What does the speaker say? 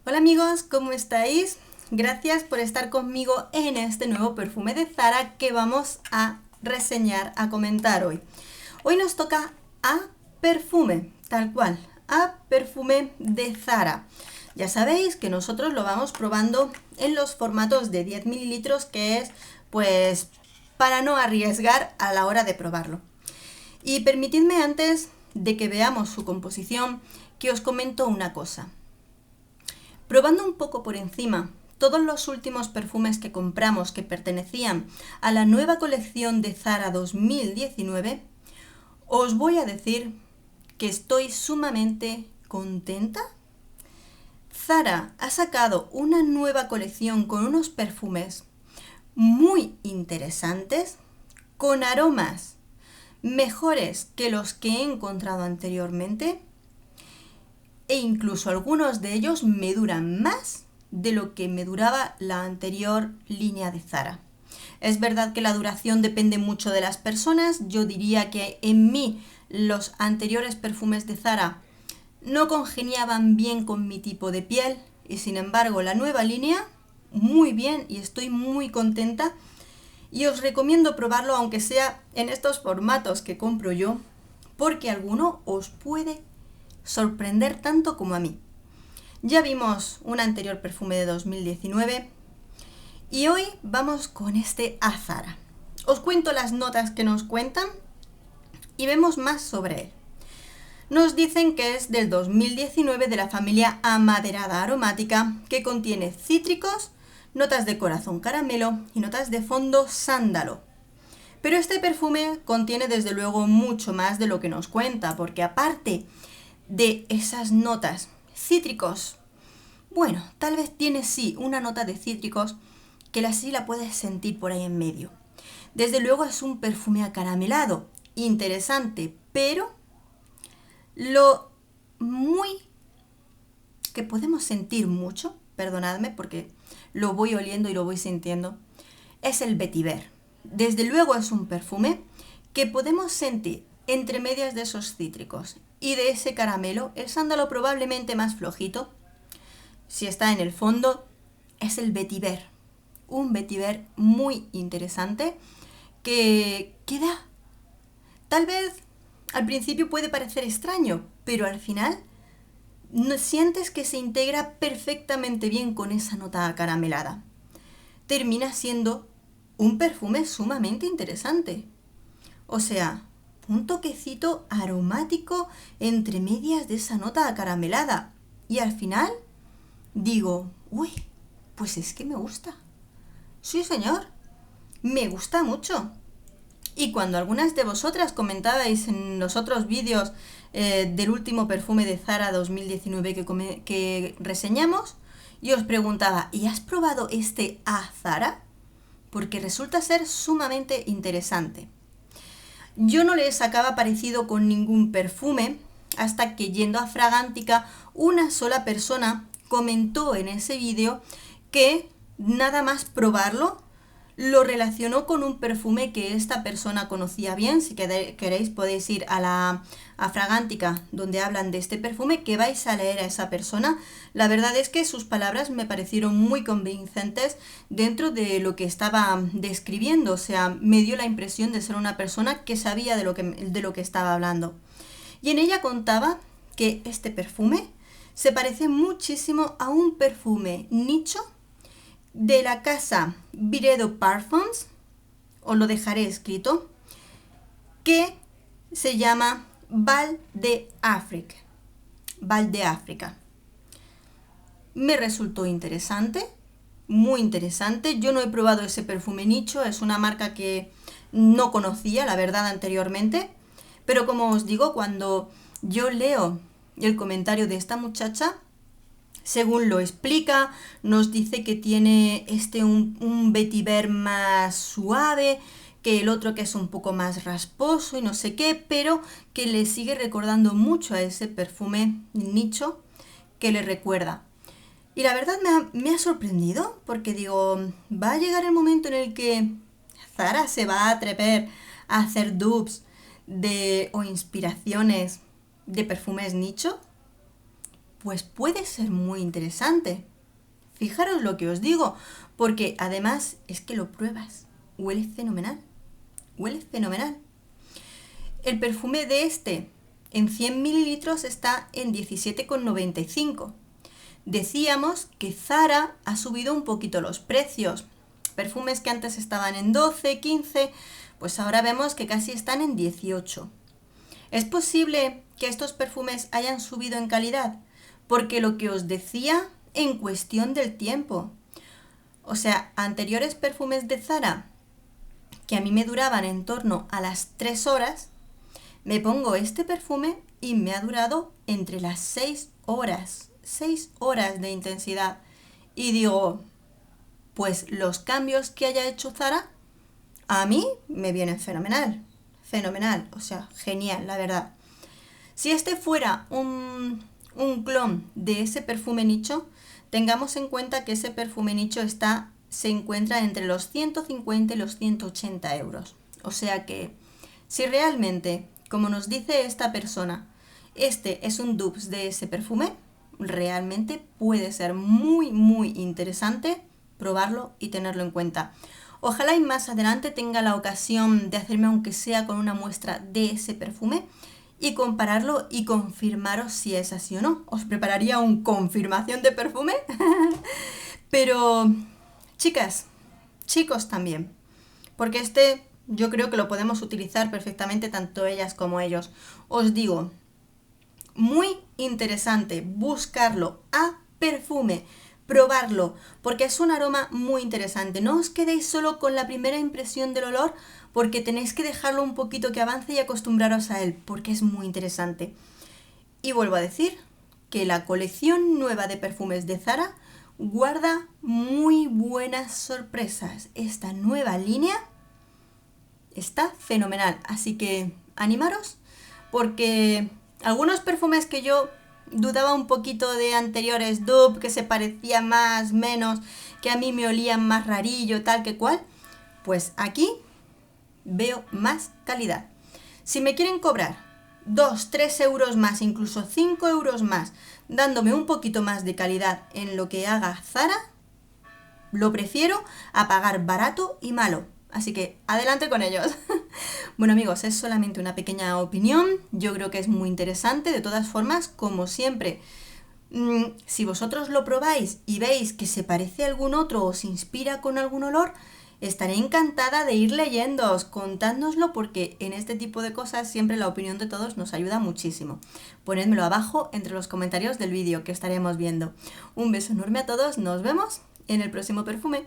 Hola amigos, ¿cómo estáis? Gracias por estar conmigo en este nuevo perfume de Zara que vamos a reseñar, a comentar hoy. Hoy nos toca a perfume, tal cual, a perfume de Zara. Ya sabéis que nosotros lo vamos probando en los formatos de 10 mililitros, que es pues para no arriesgar a la hora de probarlo. Y permitidme antes de que veamos su composición que os comento una cosa. Probando un poco por encima todos los últimos perfumes que compramos que pertenecían a la nueva colección de Zara 2019, os voy a decir que estoy sumamente contenta. Zara ha sacado una nueva colección con unos perfumes muy interesantes, con aromas mejores que los que he encontrado anteriormente, e incluso algunos de ellos me duran más de lo que me duraba la anterior línea de Zara. Es verdad que la duración depende mucho de las personas. Yo diría que en mí los anteriores perfumes de Zara no congeniaban bien con mi tipo de piel, y sin embargo la nueva línea muy bien, y estoy muy contenta y os recomiendo probarlo, aunque sea en estos formatos que compro yo, porque alguno os puede sorprender tanto como a mí. Ya vimos un anterior perfume de 2019 y hoy vamos con este a Zara. Os cuento las notas que nos cuentan y vemos más sobre él. Nos dicen que es del 2019 de la familia amaderada aromática, que contiene cítricos, notas de corazón caramelo y notas de fondo sándalo. Pero este perfume contiene desde luego mucho más de lo que nos cuenta, porque aparte de esas notas cítricos, bueno, tal vez tiene sí una nota de cítricos que sí la puedes sentir por ahí en medio. Desde luego es un perfume acaramelado, interesante, pero lo muy que podemos sentir mucho, perdonadme porque lo voy oliendo y lo voy sintiendo, es el vetiver. Desde luego es un perfume que podemos sentir entre medias de esos cítricos y de ese caramelo. El sándalo probablemente más flojito, si está en el fondo, es el vetiver. Un vetiver muy interesante que queda, tal vez al principio puede parecer extraño, pero al final sientes que se integra perfectamente bien con esa nota acaramelada. Termina siendo un perfume sumamente interesante. O sea, un toquecito aromático entre medias de esa nota acaramelada. Y al final digo, uy, pues es que me gusta. Sí, señor, me gusta mucho. Y cuando algunas de vosotras comentabais en los otros vídeos del último perfume de Zara 2019 que reseñamos, y os preguntaba, ¿y has probado este a Zara? Porque resulta ser sumamente interesante. Yo no le sacaba parecido con ningún perfume hasta que, yendo a Fragántica, una sola persona comentó en ese vídeo que nada más probarlo lo relacionó con un perfume que esta persona conocía bien. Si queréis podéis ir a Fragántica, donde hablan de este perfume, que vais a leer a esa persona. La verdad es que sus palabras me parecieron muy convincentes dentro de lo que estaba describiendo. O sea, me dio la impresión de ser una persona que sabía de lo que estaba hablando. Y en ella contaba que este perfume se parece muchísimo a un perfume nicho de la casa Byredo Parfums, os lo dejaré escrito, que se llama Val d'Afrique. Val d'África. Me resultó interesante, muy interesante. Yo no he probado ese perfume nicho, es una marca que no conocía, la verdad, anteriormente. Pero como os digo, cuando yo leo el comentario de esta muchacha, según lo explica, nos dice que tiene un vetiver más suave, que el otro que es un poco más rasposo y no sé qué, pero que le sigue recordando mucho a ese perfume nicho que le recuerda. Y la verdad me ha sorprendido, porque digo, va a llegar el momento en el que Zara se va a atrever a hacer dupes o inspiraciones de perfumes nicho. pues puede ser muy interesante. Fijaros lo que os digo, porque además es que lo pruebas. Huele fenomenal. Huele fenomenal. El perfume de este en 100 mililitros está en 17,95. Decíamos que Zara ha subido un poquito los precios. Perfumes que antes estaban en 12, 15, pues ahora vemos que casi están en 18. ¿Es posible que estos perfumes hayan subido en calidad? Porque lo que os decía en cuestión del tiempo. O sea, anteriores perfumes de Zara que a mí me duraban en torno a las 3 horas, me pongo este perfume y me ha durado entre las 6 horas. 6 horas de intensidad. Y digo, pues los cambios que haya hecho Zara, a mí me vienen fenomenal. Fenomenal, o sea, genial, la verdad. Si este fuera un clon de ese perfume nicho, tengamos en cuenta que ese perfume nicho se encuentra entre los 150 y los 180 euros. O sea que, si realmente, como nos dice esta persona, este es un dupe de ese perfume, realmente puede ser muy, muy interesante probarlo y tenerlo en cuenta. Ojalá y más adelante tenga la ocasión de hacerme aunque sea con una muestra de ese perfume y compararlo y confirmaros si es así o no. Os prepararía un confirmación de perfume. Pero, chicas, chicos también, porque este yo creo que lo podemos utilizar perfectamente tanto ellas como ellos. Os digo, muy interesante buscarlo a perfume, probarlo, porque es un aroma muy interesante. No os quedéis solo con la primera impresión del olor, porque tenéis que dejarlo un poquito que avance y acostumbraros a él, porque es muy interesante. Y vuelvo a decir que la colección nueva de perfumes de Zara guarda muy buenas sorpresas. Esta nueva línea está fenomenal, así que animaros, porque algunos perfumes que yo dudaba un poquito de anteriores dupe, que se parecían más, menos, que a mí me olían más rarillo, tal que cual, pues aquí veo más calidad. Si me quieren cobrar 2, 3 euros más, incluso 5 euros más, dándome un poquito más de calidad en lo que haga Zara, lo prefiero a pagar barato y malo. Así que adelante con ellos. Bueno amigos, es solamente una pequeña opinión. Yo creo que es muy interesante. De todas formas, como siempre, si vosotros lo probáis y veis que se parece a algún otro o os inspira con algún olor, estaré encantada de ir leyéndoos, contádnoslo, porque en este tipo de cosas siempre la opinión de todos nos ayuda muchísimo. Ponedmelo abajo entre los comentarios del vídeo que estaremos viendo. Un beso enorme a todos, nos vemos en el próximo perfume.